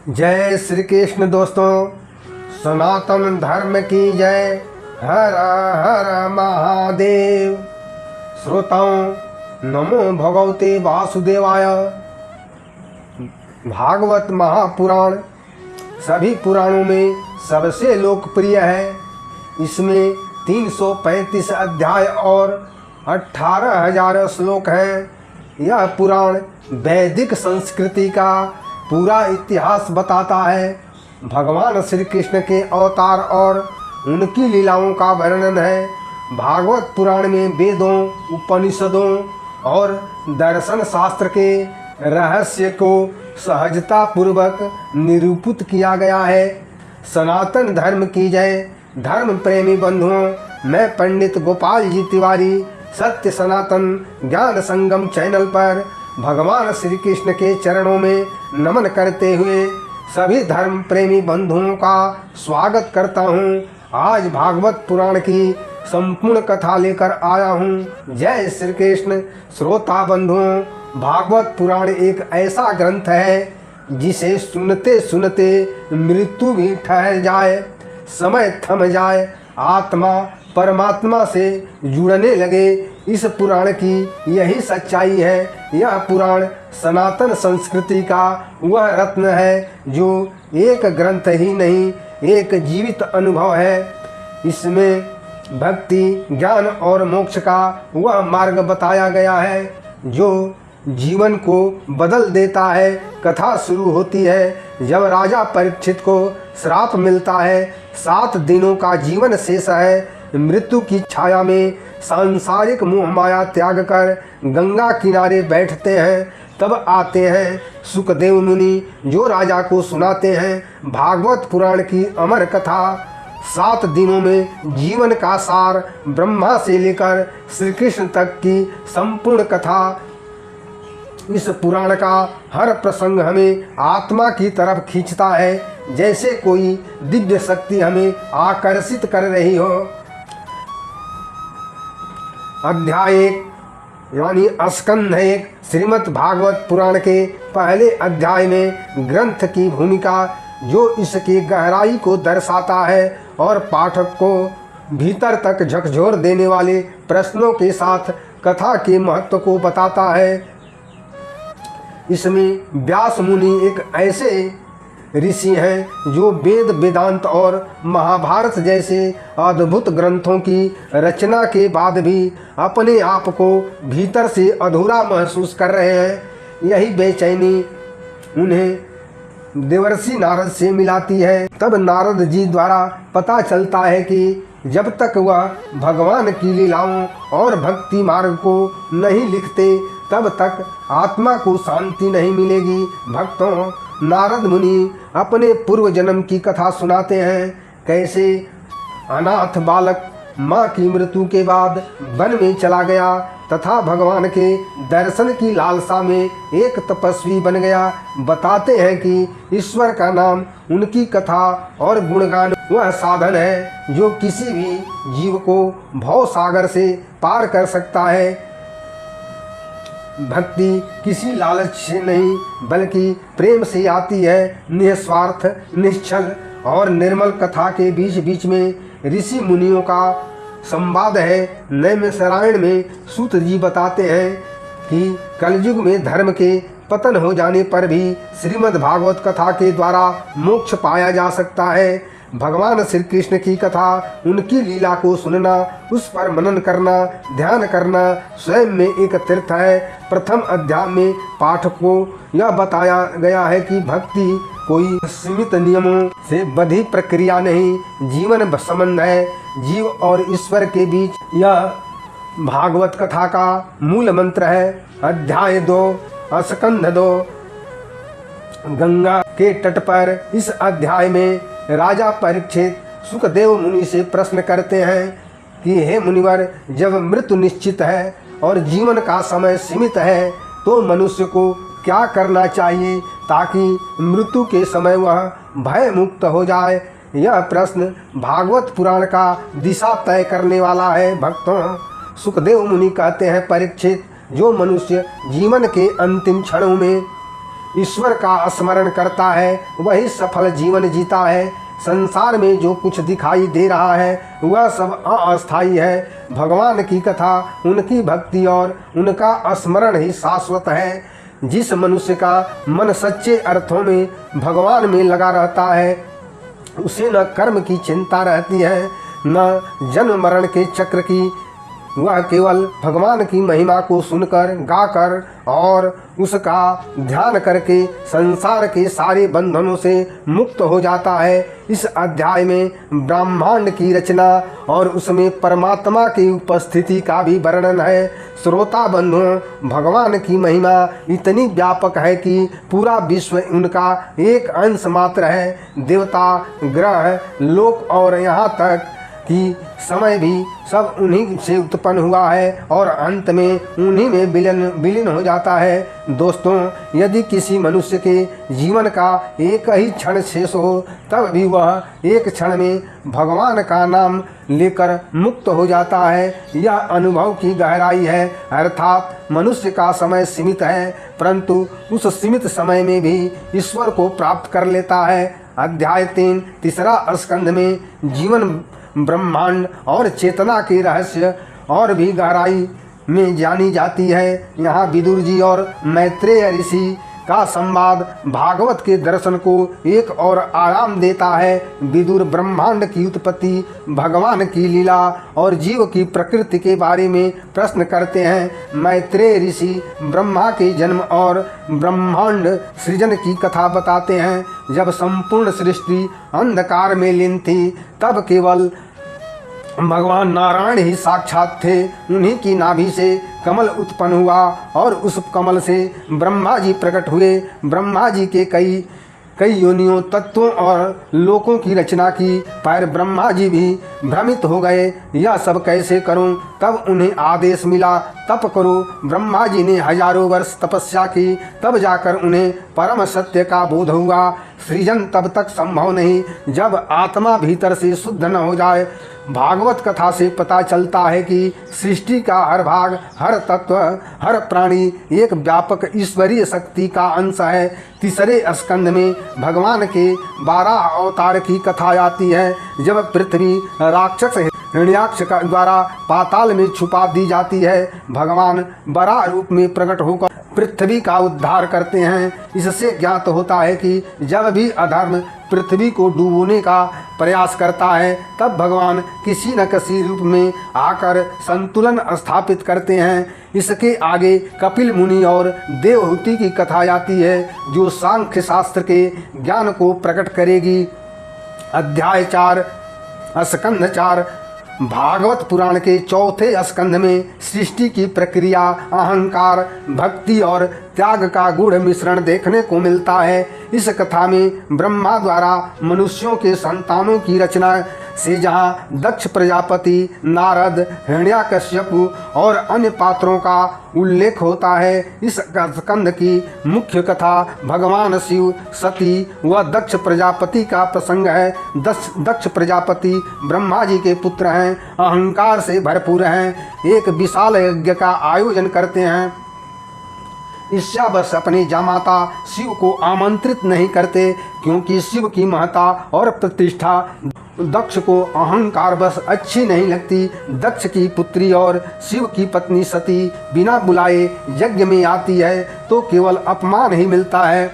जय श्री कृष्ण दोस्तों, सनातन धर्म की जय। हर हर महादेव। श्रोताओं, नमो भगवते वासुदेवाय। भागवत महापुराण सभी पुराणों में सबसे लोकप्रिय है। इसमें 335 अध्याय और 18,000 श्लोक हैं। यह पुराण वैदिक संस्कृति का पूरा इतिहास बताता है। भगवान श्री कृष्ण के अवतार और उनकी लीलाओं का वर्णन है। भागवत पुराण में वेदों, उपनिषदों और दर्शन शास्त्र के रहस्य को सहजता पूर्वक निरूपित किया गया है। सनातन धर्म की जय। धर्म प्रेमी बंधुओं, मैं पंडित गोपाल जी तिवारी सत्य सनातन ज्ञान संगम चैनल पर भगवान श्री कृष्ण के चरणों में नमन करते हुए सभी धर्म प्रेमी बंधुओं का स्वागत करता हूँ। आज भागवत पुराण की संपूर्ण कथा लेकर आया हूँ। जय श्री कृष्ण। श्रोता बंधुओं, भागवत पुराण एक ऐसा ग्रंथ है जिसे सुनते सुनते मृत्यु भी ठहर जाए, समय थम जाए, आत्मा परमात्मा से जुड़ने लगे। इस पुराण की यही सच्चाई है। यह पुराण सनातन संस्कृति का वह रत्न है जो एक ग्रंथ ही नहीं, एक जीवित अनुभव है। इसमें भक्ति, ज्ञान और मोक्ष का वह मार्ग बताया गया है जो जीवन को बदल देता है। कथा शुरू होती है जब राजा परीक्षित को श्राप मिलता है। 7 दिनों का जीवन शेष है। मृत्यु की छाया में सांसारिक मोह माया त्याग कर गंगा किनारे बैठते हैं। तब आते हैं सुखदेव मुनि जो राजा को सुनाते हैं भागवत पुराण की अमर कथा। 7 दिनों में जीवन का सार, ब्रह्मा से लेकर श्री कृष्ण तक की संपूर्ण कथा। इस पुराण का हर प्रसंग हमें आत्मा की तरफ खींचता है, जैसे कोई दिव्य शक्ति हमें आकर्षित कर रही हो। अध्याय 1 यानी स्कंध 1 श्रीमद् भागवत पुराण के पहले अध्याय में ग्रंथ की भूमिका जो इसकी गहराई को दर्शाता है और पाठक को भीतर तक झकझोर देने वाले प्रश्नों के साथ कथा के महत्व को बताता है। इसमें व्यास मुनि एक ऐसे ऋषि हैं जो वेद, वेदांत और महाभारत जैसे अद्भुत ग्रंथों की रचना के बाद भी अपने आप को भीतर से अधूरा महसूस कर रहे हैं। यही बेचैनी उन्हें देवर्षि नारद से मिलाती है। तब नारद जी द्वारा पता चलता है कि जब तक वह भगवान की लीलाओं और भक्ति मार्ग को नहीं लिखते तब तक आत्मा को शांति नहीं मिलेगी। भक्तों, नारद मुनि अपने पूर्व जन्म की कथा सुनाते हैं। कैसे अनाथ बालक माँ की मृत्यु के बाद वन में चला गया तथा भगवान के दर्शन की लालसा में एक तपस्वी बन गया। बताते हैं कि ईश्वर का नाम, उनकी कथा और गुणगान वह साधन है जो किसी भी जीव को भव सागर से पार कर सकता है। भक्ति किसी लालच से नहीं बल्कि प्रेम से आती है। निस्वार्थ, निश्चल और निर्मल कथा के बीच बीच में ऋषि मुनियों का संवाद है। नैमिषारण्य में सूत जी बताते हैं कि कलयुग में धर्म के पतन हो जाने पर भी श्रीमद् भागवत कथा के द्वारा मोक्ष पाया जा सकता है। भगवान श्री कृष्ण की कथा, उनकी लीला को सुनना, उस पर मनन करना, ध्यान करना स्वयं में एक तीर्थ है। प्रथम अध्याय में पाठक को यह बताया गया है कि भक्ति कोई सीमित नियमों से बधी प्रक्रिया नहीं, जीवन संबंध है जीव और ईश्वर के बीच। यह भागवत कथा का मूल मंत्र है। अध्याय 2 स्कंध 2 गंगा के तट पर। इस अध्याय में राजा परीक्षित सुखदेव मुनि से प्रश्न करते हैं कि हे मुनिवर, जब मृत्यु निश्चित है और जीवन का समय सीमित है तो मनुष्य को क्या करना चाहिए ताकि मृत्यु के समय वह भय मुक्त हो जाए। यह प्रश्न भागवत पुराण का दिशा तय करने वाला है। भक्तों, सुखदेव मुनि कहते हैं, परीक्षित, जो मनुष्य जीवन के अंतिम क्षणों में ईश्वर का स्मरण करता है वही सफल जीवन जीता है। संसार में जो कुछ दिखाई दे रहा है वह सब अस्थायी है। भगवान की कथा, उनकी भक्ति और उनका स्मरण ही शाश्वत है। जिस मनुष्य का मन सच्चे अर्थों में भगवान में लगा रहता है उसे न कर्म की चिंता रहती है न जन्म मरण के चक्र की। वह केवल भगवान की महिमा को सुनकर, गाकर और उसका ध्यान करके संसार के सारे बंधनों से मुक्त हो जाता है। इस अध्याय में ब्रह्मांड की रचना और उसमें परमात्मा की उपस्थिति का भी वर्णन है। श्रोता बंधुओं, भगवान की महिमा इतनी व्यापक है कि पूरा विश्व उनका एक अंश मात्र है। देवता, ग्रह, लोक और यहाँ तक कि समय भी सब उन्हीं से उत्पन्न हुआ है और अंत में उन्हीं में विलीन हो जाता है। दोस्तों, यदि किसी मनुष्य के जीवन का एक ही क्षण शेष हो तब भी वह एक क्षण में भगवान का नाम लेकर मुक्त हो जाता है। यह अनुभव की गहराई है। अर्थात मनुष्य का समय सीमित है परंतु उस सीमित समय में भी ईश्वर को प्राप्त कर लेता है। अध्याय 3 तीसरा स्कंध में जीवन, ब्रह्मांड और चेतना के रहस्य और भी गहराई में जानी जाती है। यहाँ विदुर जी और मैत्रेय ऋषि का संवाद भागवत के दर्शन को एक और आयाम देता है। विदुर ब्रह्मांड की उत्पत्ति, भगवान की लीला और जीव की प्रकृति के बारे में प्रश्न करते हैं। मैत्रेय ऋषि ब्रह्मा के जन्म और ब्रह्मांड सृजन की कथा बताते हैं। जब संपूर्ण सृष्टि अंधकार में लीन थी तब केवल भगवान नारायण ही साक्षात थे। उन्हीं की नाभि से कमल उत्पन्न हुआ और उस कमल से ब्रह्मा जी प्रकट हुए। ब्रह्मा जी के कई योनियों, तत्वों और लोकों की रचना की पर ब्रह्मा जी भी भ्रमित हो गए। यह सब कैसे करूं? तब उन्हें आदेश मिला, तप करो। ब्रह्मा जी ने हजारों वर्ष तपस्या की, तब जाकर उन्हें परम सत्य का बोध हुआ। सृजन तब तक संभव नहीं जब आत्मा भीतर से शुद्ध न हो जाए। भागवत कथा से पता चलता है कि सृष्टि का हर भाग, हर तत्व, हर प्राणी एक व्यापक ईश्वरीय शक्ति का अंश है। तीसरे स्कंध में भगवान के 12 अवतार की कथा आती है। जब पृथ्वी राक्षस हिरण्याक्ष का द्वारा पाताल में छुपा दी जाती है, भगवान बराह रूप में प्रकट होकर पृथ्वी का उद्धार करते हैं। इससे ज्ञात होता है कि जब भी अधर्म पृथ्वी को डूबोने का प्रयास करता है तब भगवान किसी न किसी रूप में आकर संतुलन स्थापित करते हैं। इसके आगे कपिल मुनि और देवहूति की कथा आती है जो सांख्य शास्त्र के ज्ञान को प्रकट करेगी। अध्याय 4 स्कंध 4 भागवत पुराण के चौथे स्कंध में सृष्टि की प्रक्रिया, अहंकार, भक्ति और त्याग का गूढ़ मिश्रण देखने को मिलता है। इस कथा में ब्रह्मा द्वारा मनुष्यों के संतानों की रचना से जहाँ दक्ष प्रजापति, नारद, हिरण्याकश्यपु और अन्य पात्रों का उल्लेख होता है, इस स्कंध की मुख्य कथा भगवान शिव, सती व दक्ष प्रजापति का प्रसंग है। दक्ष प्रजापति ब्रह्मा जी के पुत्र हैं, अहंकार से भरपूर हैं, एक विशाल यज्ञ का आयोजन करते हैं। ईर्ष्यावश अपने जामाता शिव को आमंत्रित नहीं करते क्योंकि शिव की महत्ता और प्रतिष्ठा दक्ष को अहंकारवश अच्छी नहीं लगती। दक्ष की पुत्री और शिव की पत्नी सती बिना बुलाए यज्ञ में आती है तो केवल अपमान ही मिलता है।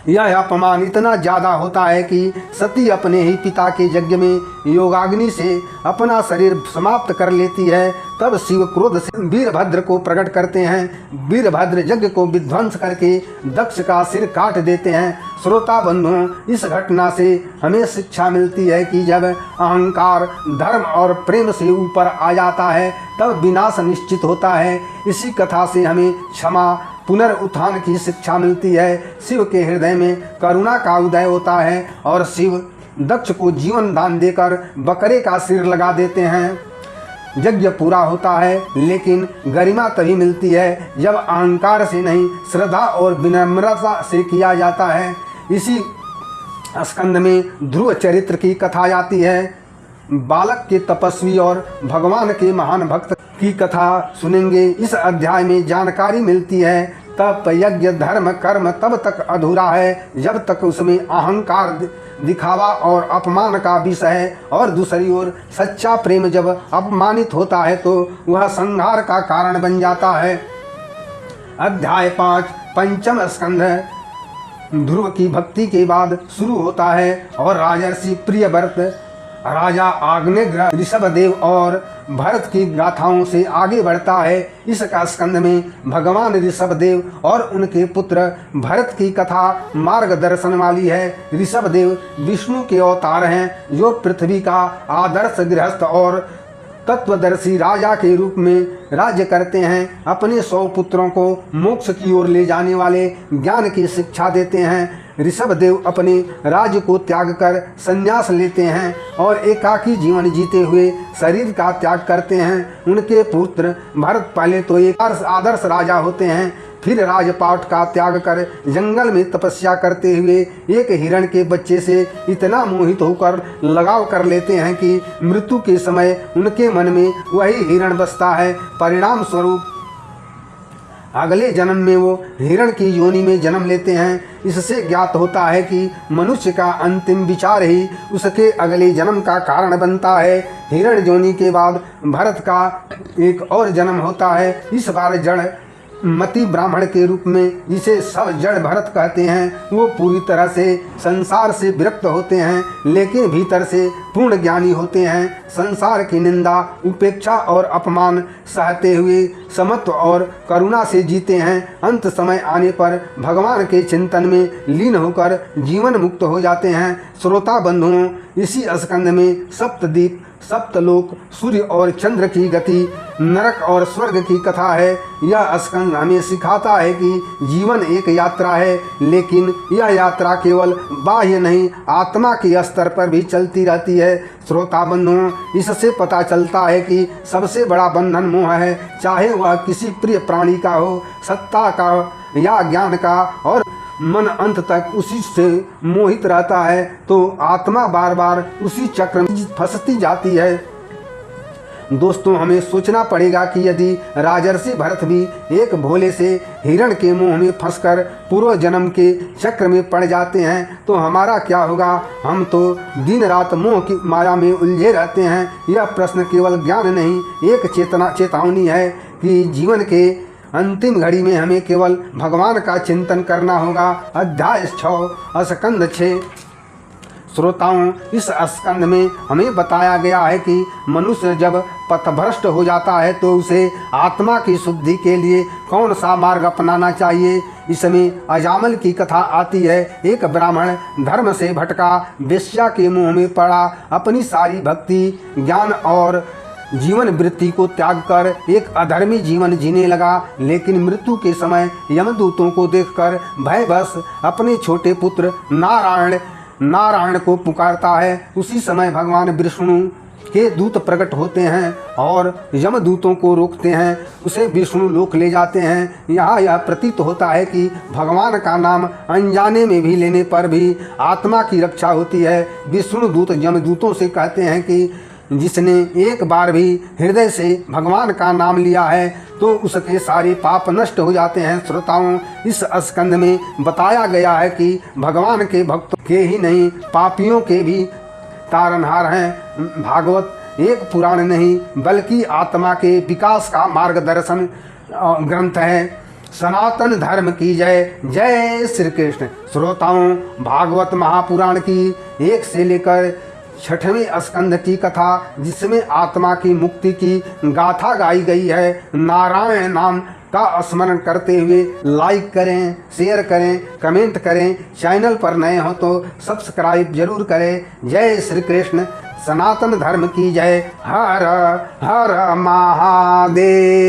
यह अपमान इतना ज़्यादा होता है कि सती अपने ही पिता के यज्ञ में योगाग्नि से अपना शरीर समाप्त कर लेती है। तब शिव क्रोध से वीरभद्र को प्रकट करते हैं। वीरभद्र यज्ञ को विध्वंस करके दक्ष का सिर काट देते हैं। श्रोता बंधुओं, इस घटना से हमें शिक्षा मिलती है कि जब अहंकार धर्म और प्रेम से ऊपर आ जाता है तब विनाश निश्चित होता है। इसी कथा से हमें क्षमा, पुनरुत्थान की शिक्षा मिलती है। शिव के हृदय में करुणा का उदय होता है और शिव दक्ष को जीवन दान देकर बकरे का सिर लगा देते हैं। यज्ञ पूरा होता है लेकिन गरिमा तभी मिलती है जब अहंकार से नहीं, श्रद्धा और विनम्रता से किया जाता है। इसी स्कंद में ध्रुव चरित्र की कथा आती है। बालक के तपस्वी और भगवान के महान भक्त की कथा सुनेंगे। इस अध्याय में जानकारी मिलती है तप यज्ञ धर्म कर्म तब तक अधूरा है जब तक उसमें अहंकार दिखावा और अपमान का विषय है, और दूसरी ओर सच्चा प्रेम जब अपमानित होता है तो वह संहार का कारण बन जाता है। अध्याय 5 पंचम स्कंध ध्रुव की भक्ति के बाद शुरू होता है और राजर्षि प्रियव्रत राजा आग्नेय ऋषभदेव और भरत की गाथाओं से आगे बढ़ता है। इस स्कंद में भगवान ऋषभदेव और उनके पुत्र भरत की कथा मार्गदर्शन वाली है। ऋषभदेव विष्णु के अवतार हैं जो पृथ्वी का आदर्श गृहस्थ और तत्वदर्शी राजा के रूप में राज्य करते हैं। अपने 100 पुत्रों को मोक्ष की ओर ले जाने वाले ज्ञान की शिक्षा देते हैं। ऋषभदेव अपने राज्य को त्याग कर संन्यास लेते हैं और एकाकी जीवन जीते हुए शरीर का त्याग करते हैं। उनके पुत्र भरत पहले तो एक आदर्श राजा होते हैं, फिर राजपाट का त्याग कर जंगल में तपस्या करते हुए एक हिरण के बच्चे से इतना मोहित होकर लगाव कर लेते हैं कि मृत्यु के समय उनके मन में वही हिरण बसता है। परिणाम स्वरूप अगले जन्म में वो हिरण की योनि में जन्म लेते हैं। इससे ज्ञात होता है कि मनुष्य का अंतिम विचार ही उसके अगले जन्म का कारण बनता है। हिरण योनि के बाद भरत का एक और जन्म होता है। इस बार जड़ मति ब्राह्मण के रूप में, जिसे सब जड़ भरत कहते हैं, वो पूरी तरह से संसार से विरक्त होते हैं लेकिन भीतर से पूर्ण ज्ञानी होते हैं। संसार की निंदा उपेक्षा और अपमान सहते हुए समत्व और करुणा से जीते हैं। अंत समय आने पर भगवान के चिंतन में लीन होकर जीवन मुक्त हो जाते हैं। श्रोता बंधुओं, इसी स्कंद में सप्तद्वीप सप्तलोक सूर्य और चंद्र की गति नरक और स्वर्ग की कथा है। यह स्कंद हमें सिखाता है कि जीवन एक यात्रा है, लेकिन यह यात्रा केवल बाह्य नहीं आत्मा के स्तर पर भी चलती रहती है। श्रोता बंधुओं, इससे पता चलता है कि सबसे बड़ा बंधन मोह है, चाहे वह किसी प्रिय प्राणी का हो, सत्ता का या ज्ञान का, और मन अंत तक उसी से मोहित रहता है तो आत्मा बार बार उसी चक्र में फंसती जाती है। दोस्तों, हमें सोचना पड़ेगा कि यदि राजर्षि भरत भी एक भोले से हिरण के मुंह में फंसकर पूर्व जन्म के चक्र में पड़ जाते हैं तो हमारा क्या होगा। हम तो दिन रात मोह की माया में उलझे रहते हैं। यह प्रश्न केवल ज्ञान नहीं, एक चेतावनी है कि जीवन के अंतिम घड़ी में हमें केवल भगवान का चिंतन करना होगा। अध्याय 6 स्कंद 6 श्रोताओं, इस स्कंद में हमें बताया गया है कि मनुष्य जब पथभ्रष्ट हो जाता है तो उसे आत्मा की शुद्धि के लिए कौन सा मार्ग अपनाना चाहिए। इसमें अजामल की कथा आती है। एक ब्राह्मण धर्म से भटका, वेश्या के मुंह में पड़ा, अपनी सारी भक्ति ज्ञान और जीवन वृत्ति को त्याग कर एक अधर्मी जीवन जीने लगा। लेकिन मृत्यु के समय यमदूतों को देखकर भयवश अपने छोटे पुत्र नारायण को पुकारता है। उसी समय भगवान विष्णु के दूत प्रकट होते हैं और यमदूतों को रोकते हैं, उसे विष्णु लोक ले जाते हैं। यहाँ यह प्रतीत होता है कि भगवान का नाम अनजाने में भी लेने पर भी आत्मा की रक्षा होती है। विष्णु दूत यमदूतों से कहते हैं कि जिसने एक बार भी हृदय से भगवान का नाम लिया है तो उसके सारे पाप नष्ट हो जाते हैं। श्रोताओं, इस स्कंद में बताया गया है कि भगवान के भक्तों के ही नहीं पापियों के भी तारनहार हैं। भागवत एक पुराण नहीं बल्कि आत्मा के विकास का मार्गदर्शन ग्रंथ है। सनातन धर्म की जय। जय श्री कृष्ण। श्रोताओं, भागवत महापुराण की 1 से लेकर 6वें स्कंद की कथा, जिसमें आत्मा की मुक्ति की गाथा गाई गई है। नारायण नाम का स्मरण करते हुए लाइक करें, शेयर करें, कमेंट करें। चैनल पर नए हो तो सब्सक्राइब जरूर करें। जय श्री कृष्ण। सनातन धर्म की जय। हर हर महादेव।